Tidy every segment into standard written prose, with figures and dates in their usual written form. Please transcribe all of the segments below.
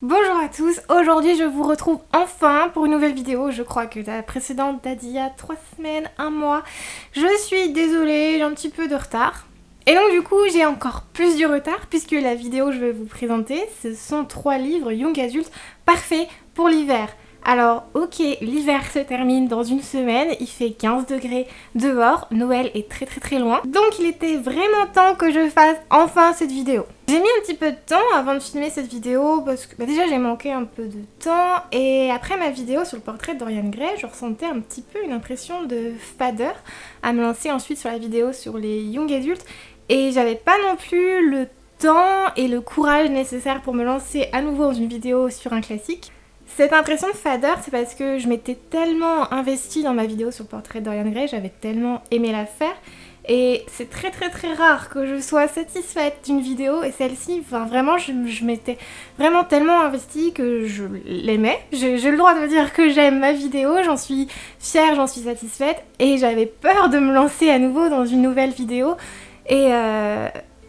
Bonjour à tous, aujourd'hui je vous retrouve enfin pour une nouvelle vidéo. Je crois que la précédente date d'il y a 3 semaines, un mois. Je suis désolée, j'ai un petit peu de retard. Et donc du coup j'ai encore plus du retard puisque la vidéo que je vais vous présenter, ce sont 3 livres young adultes parfaits pour l'hiver. Alors ok, l'hiver se termine dans une semaine, il fait 15 degrés dehors, Noël est très loin. Donc il était vraiment temps que je fasse enfin cette vidéo. J'ai mis un petit peu de temps avant de filmer cette vidéo parce que déjà j'ai manqué un peu de temps et après ma vidéo sur le portrait de Dorian Gray, je ressentais un petit peu une impression de fadeur à me lancer ensuite sur la vidéo sur les young adultes et j'avais pas non plus le temps et le courage nécessaire pour me lancer à nouveau dans une vidéo sur un classique. Cette impression de fadeur, c'est parce que je m'étais tellement investie dans ma vidéo sur le portrait de Dorian Gray, j'avais tellement aimé la faire. Et c'est très rare que je sois satisfaite d'une vidéo et celle-ci, enfin vraiment, je m'étais vraiment tellement investie que je l'aimais. J'ai le droit de me dire que j'aime ma vidéo, j'en suis fière, j'en suis satisfaite et j'avais peur de me lancer à nouveau dans une nouvelle vidéo et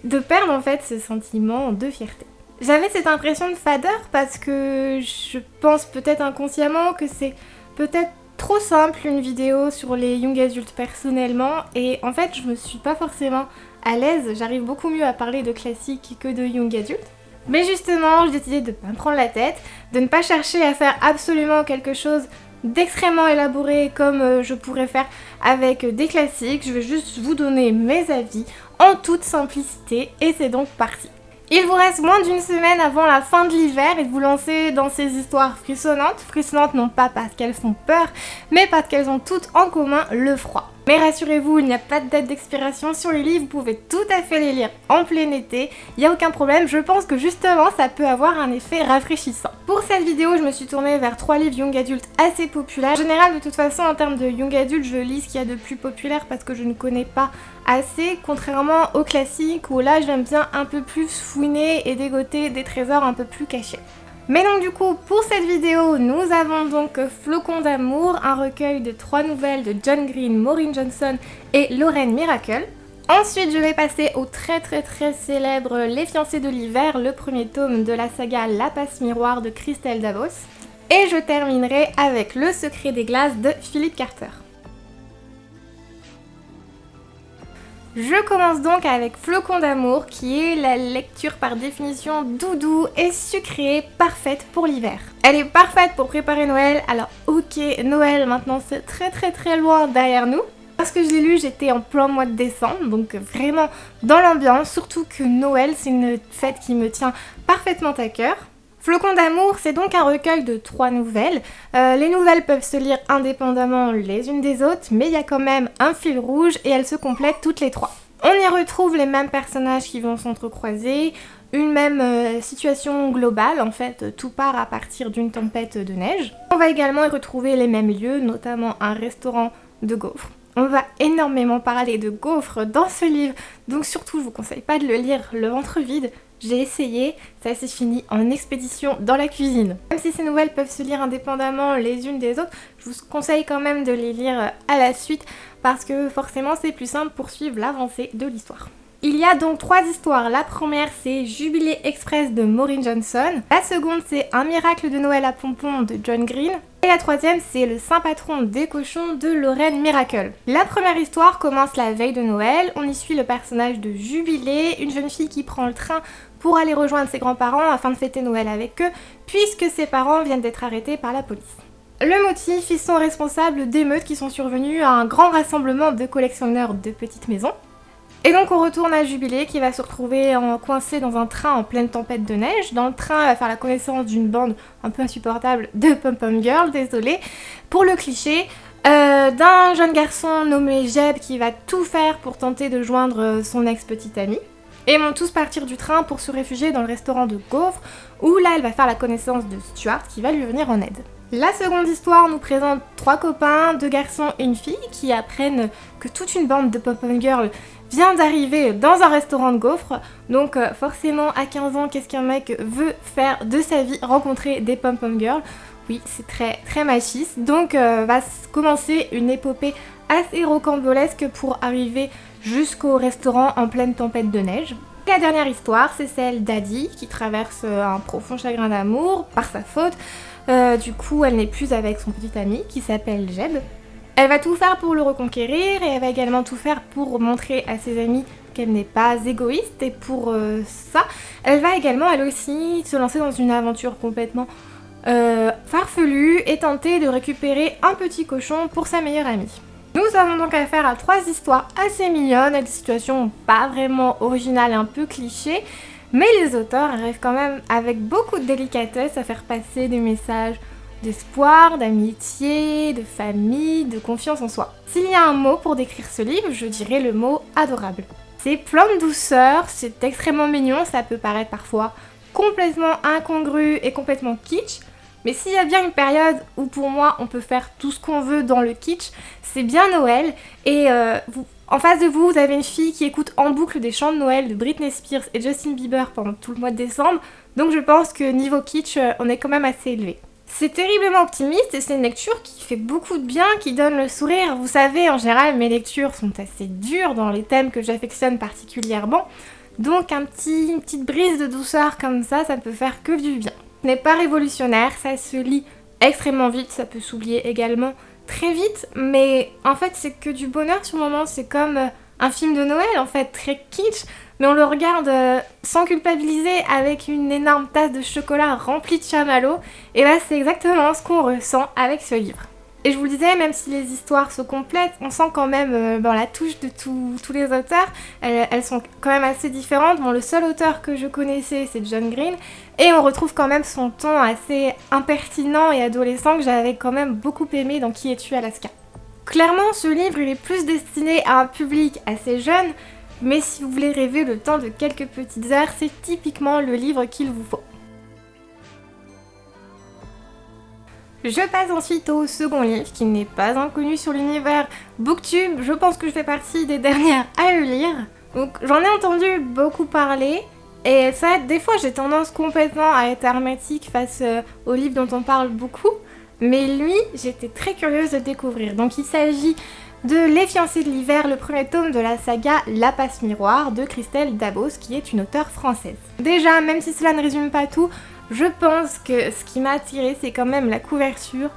de perdre en fait ce sentiment de fierté. J'avais cette impression de fadeur parce que je pense peut-être inconsciemment que c'est peut-être trop simple une vidéo sur les young adultes personnellement et en fait je me suis pas forcément à l'aise, j'arrive beaucoup mieux à parler de classiques que de young adultes. Mais justement j'ai décidé de ne pas me prendre la tête, de ne pas chercher à faire absolument quelque chose d'extrêmement élaboré comme je pourrais faire avec des classiques, je vais juste vous donner mes avis en toute simplicité et c'est donc parti. Il vous reste moins d'une semaine avant la fin de l'hiver et de vous lancer dans ces histoires frissonnantes. Frissonnantes non pas parce qu'elles font peur, mais parce qu'elles ont toutes en commun le froid. Mais rassurez-vous, il n'y a pas de date d'expiration sur les livres, vous pouvez tout à fait les lire en plein été, il n'y a aucun problème, je pense que justement ça peut avoir un effet rafraîchissant. Pour cette vidéo, je me suis tournée vers 3 livres young adultes assez populaires. En général, de toute façon, en termes de young adultes, je lis ce qu'il y a de plus populaire parce que je ne connais pas assez, contrairement aux classiques où là j'aime bien un peu plus fouiner et dégoter des trésors un peu plus cachés. Mais donc du coup pour cette vidéo nous avons donc Flocons d'amour, un recueil de 3 nouvelles de John Green, Maureen Johnson et Lorraine Miracle. Ensuite je vais passer au très célèbre Les fiancés de l'hiver, le premier tome de la saga La passe miroir de Christelle Davos. Et je terminerai avec Le secret des glaces de Philip Carter. Je commence donc avec Flocons d'amour qui est la lecture par définition doudou et sucrée, parfaite pour l'hiver. Elle est parfaite pour préparer Noël, alors ok, Noël maintenant c'est très loin derrière nous. Lorsque je l'ai lu, j'étais en plein mois de décembre, donc vraiment dans l'ambiance, surtout que Noël c'est une fête qui me tient parfaitement à cœur. Flocons d'amour, c'est donc un recueil de 3 nouvelles. Les nouvelles peuvent se lire indépendamment les unes des autres, mais il y a quand même un fil rouge et elles se complètent toutes les 3. On y retrouve les mêmes personnages qui vont s'entrecroiser, une même situation globale, en fait, tout part à partir d'une tempête de neige. On va également y retrouver les mêmes lieux, notamment un restaurant de gaufres. On va énormément parler de gaufres dans ce livre, donc surtout je vous conseille pas de le lire le ventre vide. J'ai essayé, ça s'est fini en expédition dans la cuisine. Même si ces nouvelles peuvent se lire indépendamment les unes des autres, je vous conseille quand même de les lire à la suite parce que forcément c'est plus simple pour suivre l'avancée de l'histoire. Il y a donc 3 histoires. La première c'est Jubilé Express de Maureen Johnson. La seconde c'est Un miracle de Noël à pompons de John Green. Et la troisième c'est Le saint patron des cochons de Lorraine Miracle. La première histoire commence la veille de Noël. On y suit le personnage de Jubilé, une jeune fille qui prend le train pour aller rejoindre ses grands-parents afin de fêter Noël avec eux, puisque ses parents viennent d'être arrêtés par la police. Le motif, ils sont responsables d'émeutes qui sont survenues à un grand rassemblement de collectionneurs de petites maisons. Et donc on retourne à Jubilé qui va se retrouver coincé dans un train en pleine tempête de neige. Dans le train, elle va faire la connaissance d'une bande un peu insupportable de pom-pom girls, désolé pour le cliché, d'un jeune garçon nommé Jeb qui va tout faire pour tenter de joindre son ex-petite amie. Et vont tous partir du train pour se réfugier dans le restaurant de gaufres où là elle va faire la connaissance de Stuart qui va lui venir en aide. La seconde histoire nous présente 3 copains, 2 garçons et une fille qui apprennent que toute une bande de pom-pom girls vient d'arriver dans un restaurant de gaufres. Donc forcément à 15 ans, qu'est-ce qu'un mec veut faire de sa vie? Rencontrer des pom-pom girls. Oui, c'est très machiste. Donc va commencer une épopée assez rocambolesque pour arriver jusqu'au restaurant en pleine tempête de neige. La dernière histoire, c'est celle d'Adi qui traverse un profond chagrin d'amour par sa faute. Du coup, elle n'est plus avec son petit ami qui s'appelle Jeb. Elle va tout faire pour le reconquérir et elle va également tout faire pour montrer à ses amis qu'elle n'est pas égoïste. Et pour ça, elle va également, elle aussi, se lancer dans une aventure complètement farfelue et tenter de récupérer un petit cochon pour sa meilleure amie. Nous avons donc affaire à 3 histoires assez mignonnes, à des situations pas vraiment originales, un peu clichés, mais les auteurs arrivent quand même avec beaucoup de délicatesse à faire passer des messages d'espoir, d'amitié, de famille, de confiance en soi. S'il y a un mot pour décrire ce livre, je dirais le mot adorable. C'est plein de douceur, c'est extrêmement mignon, ça peut paraître parfois complètement incongru et complètement kitsch, mais s'il y a bien une période où pour moi on peut faire tout ce qu'on veut dans le kitsch, c'est bien Noël. Et en face de vous, vous avez une fille qui écoute en boucle des chants de Noël de Britney Spears et Justin Bieber pendant tout le mois de décembre. Donc je pense que niveau kitsch, on est quand même assez élevé. C'est terriblement optimiste et c'est une lecture qui fait beaucoup de bien, qui donne le sourire. Vous savez, en général, mes lectures sont assez dures dans les thèmes que j'affectionne particulièrement. Donc une petite brise de douceur comme ça ne peut faire que du bien. Ce n'est pas révolutionnaire, ça se lit extrêmement vite, ça peut s'oublier également très vite, mais en fait c'est que du bonheur sur le moment, c'est comme un film de Noël en fait, très kitsch, mais on le regarde sans culpabiliser avec une énorme tasse de chocolat remplie de chamallows, et là c'est exactement ce qu'on ressent avec ce livre. Et je vous le disais, même si les histoires se complètent, on sent quand même la touche de tous les auteurs. Elles sont quand même assez différentes. Bon, le seul auteur que je connaissais, c'est John Green. Et on retrouve quand même son ton assez impertinent et adolescent que j'avais quand même beaucoup aimé dans Qui es-tu Alaska. Clairement, ce livre, il est plus destiné à un public assez jeune. Mais si vous voulez rêver le temps de quelques petites heures, c'est typiquement le livre qu'il vous faut. Je passe ensuite au second livre qui n'est pas inconnu sur l'univers Booktube. Je pense que je fais partie des dernières à le lire. Donc j'en ai entendu beaucoup parler et ça, des fois j'ai tendance complètement à être hermétique face aux livres dont on parle beaucoup. Mais lui, j'étais très curieuse de découvrir. Donc il s'agit de Les fiancés de l'hiver, le premier tome de la saga La Passe-Miroir de Christelle Dabos qui est une auteure française. Déjà, même si cela ne résume pas tout, je pense que ce qui m'a attirée, c'est quand même la couverture.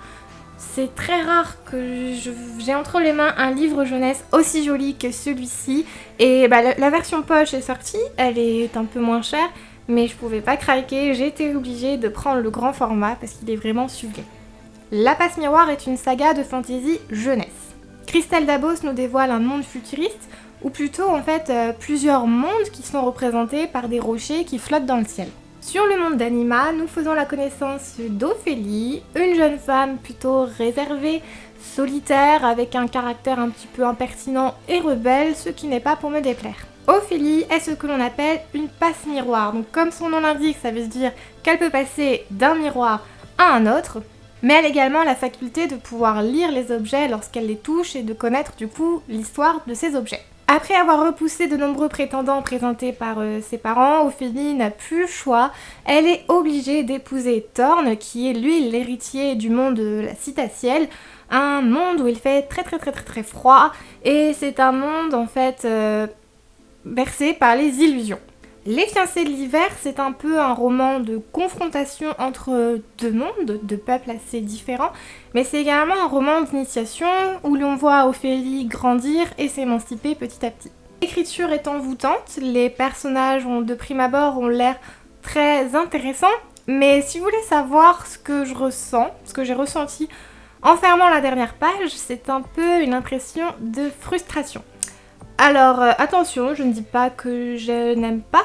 C'est très rare que j'ai entre les mains un livre jeunesse aussi joli que celui-ci. Et la version poche est sortie, elle est un peu moins chère, mais je pouvais pas craquer, j'ai été obligée de prendre le grand format parce qu'il est vraiment sublime. La Passe-Miroir est une saga de fantasy jeunesse. Christelle Dabos nous dévoile un monde futuriste, ou plutôt en fait plusieurs mondes qui sont représentés par des rochers qui flottent dans le ciel. Sur le monde d'Anima, nous faisons la connaissance d'Ophélie, une jeune femme plutôt réservée, solitaire, avec un caractère un petit peu impertinent et rebelle, ce qui n'est pas pour me déplaire. Ophélie est ce que l'on appelle une passe-miroir, donc comme son nom l'indique, ça veut dire qu'elle peut passer d'un miroir à un autre, mais elle a également la faculté de pouvoir lire les objets lorsqu'elle les touche et de connaître du coup l'histoire de ces objets. Après avoir repoussé de nombreux prétendants présentés par ses parents, Ophélie n'a plus le choix. Elle est obligée d'épouser Thorn, qui est lui l'héritier du monde de la Citaciel, un monde où il fait très froid, et c'est un monde en fait bercé par les illusions. Les fiancés de l'hiver, c'est un peu un roman de confrontation entre deux mondes, deux peuples assez différents, mais c'est également un roman d'initiation où l'on voit Ophélie grandir et s'émanciper petit à petit. L'écriture est envoûtante, les personnages de prime abord ont l'air très intéressants, mais si vous voulez savoir ce que je ressens, ce que j'ai ressenti en fermant la dernière page, c'est un peu une impression de frustration. Alors attention, je ne dis pas que je n'aime pas.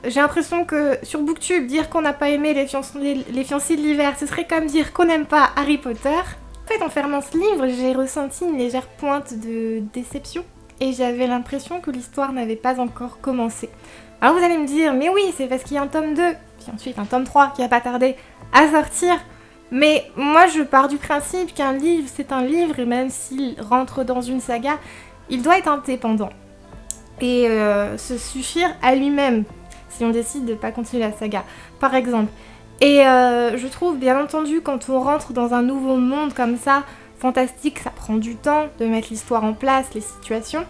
J'ai l'impression que sur Booktube, dire qu'on n'a pas aimé les fiancés de l'hiver, ce serait comme dire qu'on n'aime pas Harry Potter. En fait, en fermant ce livre, j'ai ressenti une légère pointe de déception et j'avais l'impression que l'histoire n'avait pas encore commencé. Alors vous allez me dire, mais oui, c'est parce qu'il y a un tome 2, puis ensuite un tome 3 qui va pas tarder à sortir. Mais moi, je pars du principe qu'un livre, c'est un livre, et même s'il rentre dans une saga, il doit être indépendant et se suffire à lui-même si on décide de ne pas continuer la saga, par exemple. Et je trouve, bien entendu, quand on rentre dans un nouveau monde comme ça, fantastique, ça prend du temps de mettre l'histoire en place, les situations.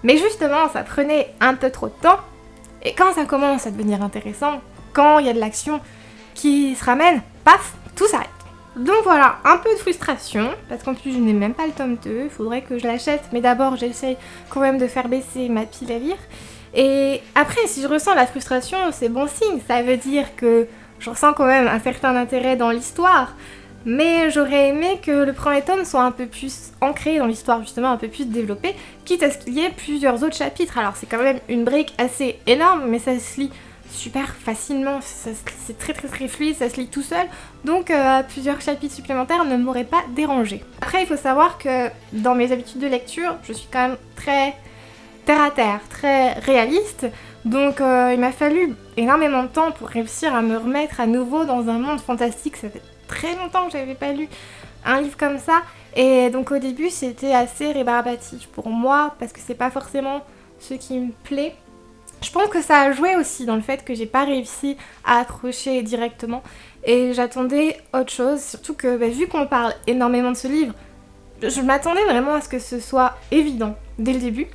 Mais justement, ça prenait un peu trop de temps. Et quand ça commence à devenir intéressant, quand il y a de l'action qui se ramène, paf, tout s'arrête. Donc voilà, un peu de frustration, parce qu'en plus je n'ai même pas le tome 2, il faudrait que je l'achète, mais d'abord j'essaye quand même de faire baisser ma pile à lire. Et après, si je ressens la frustration, c'est bon signe, ça veut dire que je ressens quand même un certain intérêt dans l'histoire, mais j'aurais aimé que le premier tome soit un peu plus ancré dans l'histoire, justement un peu plus développé, quitte à ce qu'il y ait plusieurs autres chapitres. Alors c'est quand même une brique assez énorme, mais ça se lit super facilement, c'est très fluide, ça se lit tout seul, donc plusieurs chapitres supplémentaires ne m'auraient pas dérangé. Après il faut savoir que dans mes habitudes de lecture, je suis quand même très terre à terre, très réaliste, donc il m'a fallu énormément de temps pour réussir à me remettre à nouveau dans un monde fantastique. Ça fait très longtemps que j'avais pas lu un livre comme ça, et donc au début c'était assez rébarbatif pour moi, parce que c'est pas forcément ce qui me plaît. Je pense que ça a joué aussi dans le fait que j'ai pas réussi à accrocher directement et j'attendais autre chose, surtout que vu qu'on parle énormément de ce livre, je m'attendais vraiment à ce que ce soit évident dès le début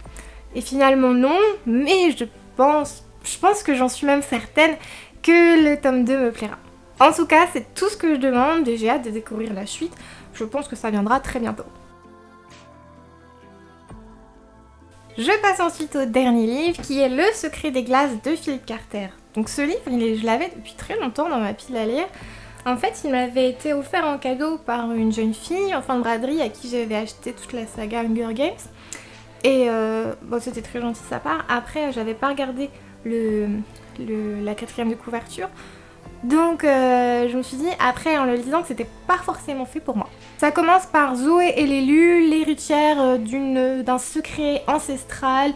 et finalement non, mais je pense que j'en suis même certaine que le tome 2 me plaira. En tout cas, c'est tout ce que je demande et j'ai hâte de découvrir la suite, je pense que ça viendra très bientôt. Je passe ensuite au dernier livre qui est Le secret des glaces de Philip Carter. Donc ce livre, je l'avais depuis très longtemps dans ma pile à lire. En fait, il m'avait été offert en cadeau par une jeune fille en fin de braderie à qui j'avais acheté toute la saga Hunger Games. Et bon, c'était très gentil de sa part. Après, j'avais pas regardé la quatrième de couverture. Donc je me suis dit après en le lisant que c'était pas forcément fait pour moi. Ça commence par Zoé et l'élu, l'héritière d'un secret ancestral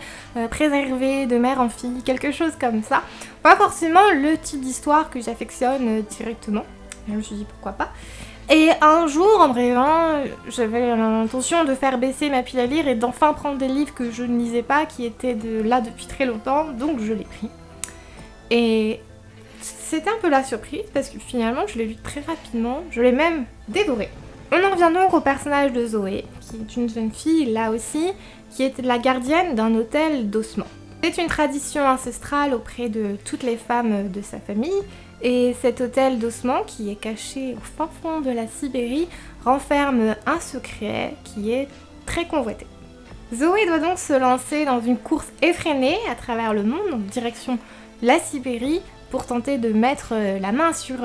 préservé de mère en fille, quelque chose comme ça. Pas forcément le type d'histoire que j'affectionne directement, je me suis dit pourquoi pas. Et un jour en me réveillant, j'avais l'intention de faire baisser ma pile à lire et d'enfin prendre des livres que je ne lisais pas, qui étaient là depuis très longtemps, donc je l'ai pris. Et c'était un peu la surprise parce que finalement je l'ai lu très rapidement, je l'ai même dévoré. On en revient donc au personnage de Zoé, qui est une jeune fille là aussi, qui est la gardienne d'un hôtel d'ossements. C'est une tradition ancestrale auprès de toutes les femmes de sa famille, et cet hôtel d'ossements qui est caché au fin fond de la Sibérie renferme un secret qui est très convoité. Zoé doit donc se lancer dans une course effrénée à travers le monde, en direction la Sibérie, pour tenter de mettre la main sur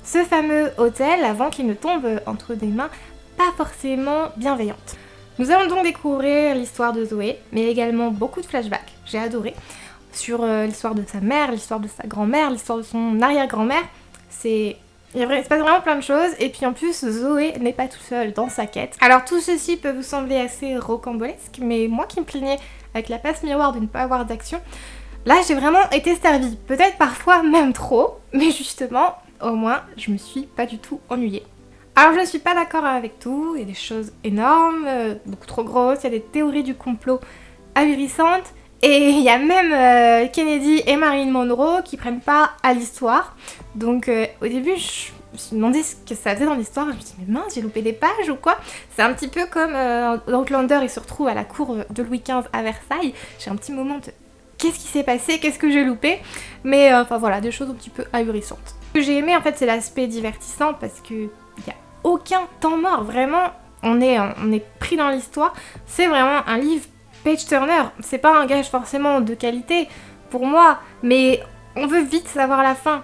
ce fameux hôtel avant qu'il ne tombe entre des mains pas forcément bienveillantes. Nous allons donc découvrir l'histoire de Zoé, mais également beaucoup de flashbacks, j'ai adoré, sur l'histoire de sa mère, l'histoire de sa grand-mère, l'histoire de son arrière-grand-mère. Il se passe vraiment plein de choses, et puis en plus Zoé n'est pas tout seul dans sa quête. Alors tout ceci peut vous sembler assez rocambolesque, mais moi qui me plaignais avec la passe miroir de ne pas avoir d'action, là j'ai vraiment été servie, peut-être parfois même trop, mais justement, au moins, je me suis pas du tout ennuyée. Alors je ne suis pas d'accord avec tout, il y a des choses énormes, beaucoup trop grosses, il y a des théories du complot ahurissantes, et il y a même Kennedy et Marilyn Monroe qui prennent part à l'histoire. Donc au début, je me suis demandé ce que ça faisait dans l'histoire, je me suis dit mais mince, j'ai loupé des pages ou quoi? C'est un petit peu comme dans Outlander, il se retrouve à la cour de Louis XV à Versailles, j'ai un petit moment de... Qu'est-ce qui s'est passé? Qu'est-ce que j'ai loupé? Mais enfin voilà, des choses un petit peu ahurissantes. Ce que j'ai aimé en fait, c'est l'aspect divertissant parce que il n'y a aucun temps mort. Vraiment, on est pris dans l'histoire. C'est vraiment un livre page-turner. C'est pas un gage forcément de qualité pour moi, mais on veut vite savoir la fin.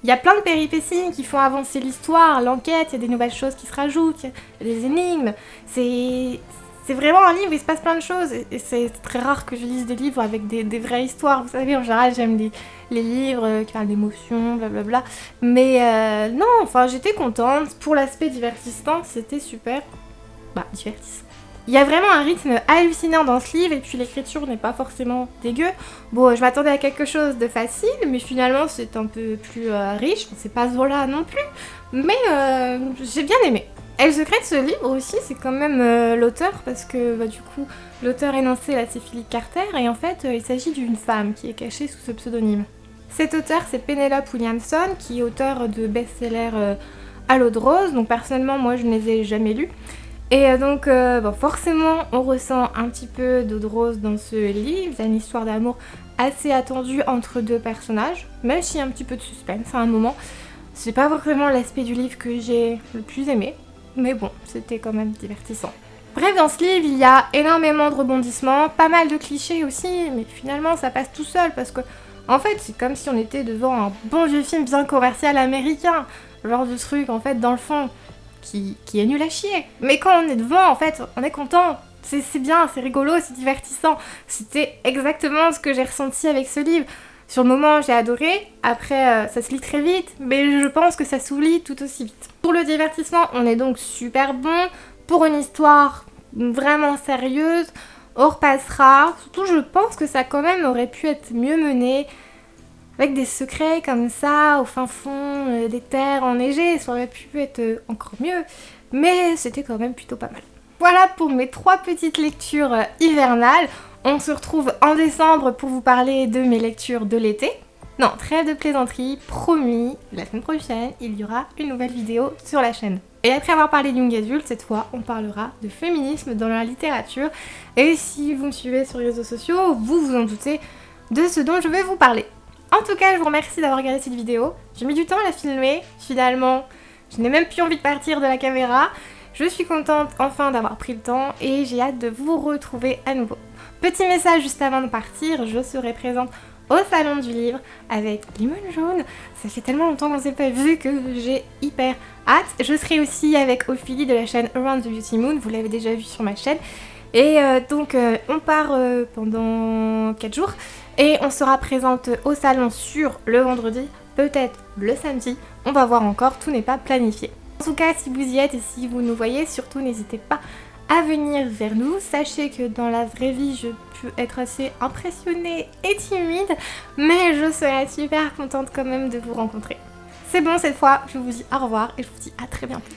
Il y a plein de péripéties qui font avancer l'histoire, l'enquête, il y a des nouvelles choses qui se rajoutent, il y a des énigmes. C'est vraiment un livre où il se passe plein de choses et c'est très rare que je lise des livres avec des vraies histoires. Vous savez, en général, j'aime les livres qui parlent d'émotions, blablabla. Mais non, enfin, j'étais contente. Pour l'aspect divertissant, c'était super. Divertissant. Il y a vraiment un rythme hallucinant dans ce livre et puis l'écriture n'est pas forcément dégueu. Bon, je m'attendais à quelque chose de facile, mais finalement, c'est un peu plus riche. C'est pas Zola non plus, mais j'ai bien aimé. Et le secret de ce livre aussi, c'est quand même l'auteur, parce que du coup, l'auteur énoncé là, c'est Philip Carter, et en fait, il s'agit d'une femme qui est cachée sous ce pseudonyme. Cet auteur, c'est Penelope Williamson, qui est auteur de best-sellers à l'eau de rose, donc personnellement, moi, je ne les ai jamais lus. Et donc, forcément, on ressent un petit peu d'eau de rose dans ce livre, il y a une histoire d'amour assez attendu entre deux personnages, même s'il y a un petit peu de suspense à un moment. C'est pas vraiment l'aspect du livre que j'ai le plus aimé, mais bon, c'était quand même divertissant. Bref, dans ce livre, il y a énormément de rebondissements, pas mal de clichés aussi, mais finalement ça passe tout seul parce que, en fait, c'est comme si on était devant un bon vieux film bien commercial américain, genre de truc, en fait, dans le fond, qui est nul à chier. Mais quand on est devant, en fait, on est content. C'est bien, c'est rigolo, c'est divertissant. C'était exactement ce que j'ai ressenti avec ce livre. Sur le moment, j'ai adoré. Après, ça se lit très vite, mais je pense que ça s'oublie tout aussi vite. Pour le divertissement, on est donc super bon. Pour une histoire vraiment sérieuse, on repassera. Surtout, je pense que ça quand même aurait pu être mieux mené. Avec des secrets comme ça, au fin fond des terres enneigées, ça aurait pu être encore mieux. Mais c'était quand même plutôt pas mal. Voilà pour mes 3 petites lectures hivernales. On se retrouve en décembre pour vous parler de mes lectures de l'été. Non, trêve de plaisanterie, promis, la semaine prochaine, il y aura une nouvelle vidéo sur la chaîne. Et après avoir parlé de young adult, cette fois, on parlera de féminisme dans la littérature. Et si vous me suivez sur les réseaux sociaux, vous vous en doutez de ce dont je vais vous parler. En tout cas, je vous remercie d'avoir regardé cette vidéo. J'ai mis du temps à la filmer, finalement, je n'ai même plus envie de partir de la caméra. Je suis contente enfin d'avoir pris le temps et j'ai hâte de vous retrouver à nouveau. Petit message juste avant de partir, je serai présente au salon du livre avec Limon Jaune. Ça fait tellement longtemps qu'on s'est pas vu que j'ai hyper hâte. Je serai aussi avec Ophélie de la chaîne Around the Beauty Moon, vous l'avez déjà vu sur ma chaîne. Et donc on part pendant 4 jours et on sera présente au salon sur le vendredi, peut-être le samedi, on va voir encore, tout n'est pas planifié. En tout cas, si vous y êtes et si vous nous voyez, surtout n'hésitez pas à venir vers nous. Sachez que dans la vraie vie, je peux être assez impressionnée et timide, mais je serai super contente quand même de vous rencontrer. C'est bon cette fois, je vous dis au revoir et je vous dis à très bientôt.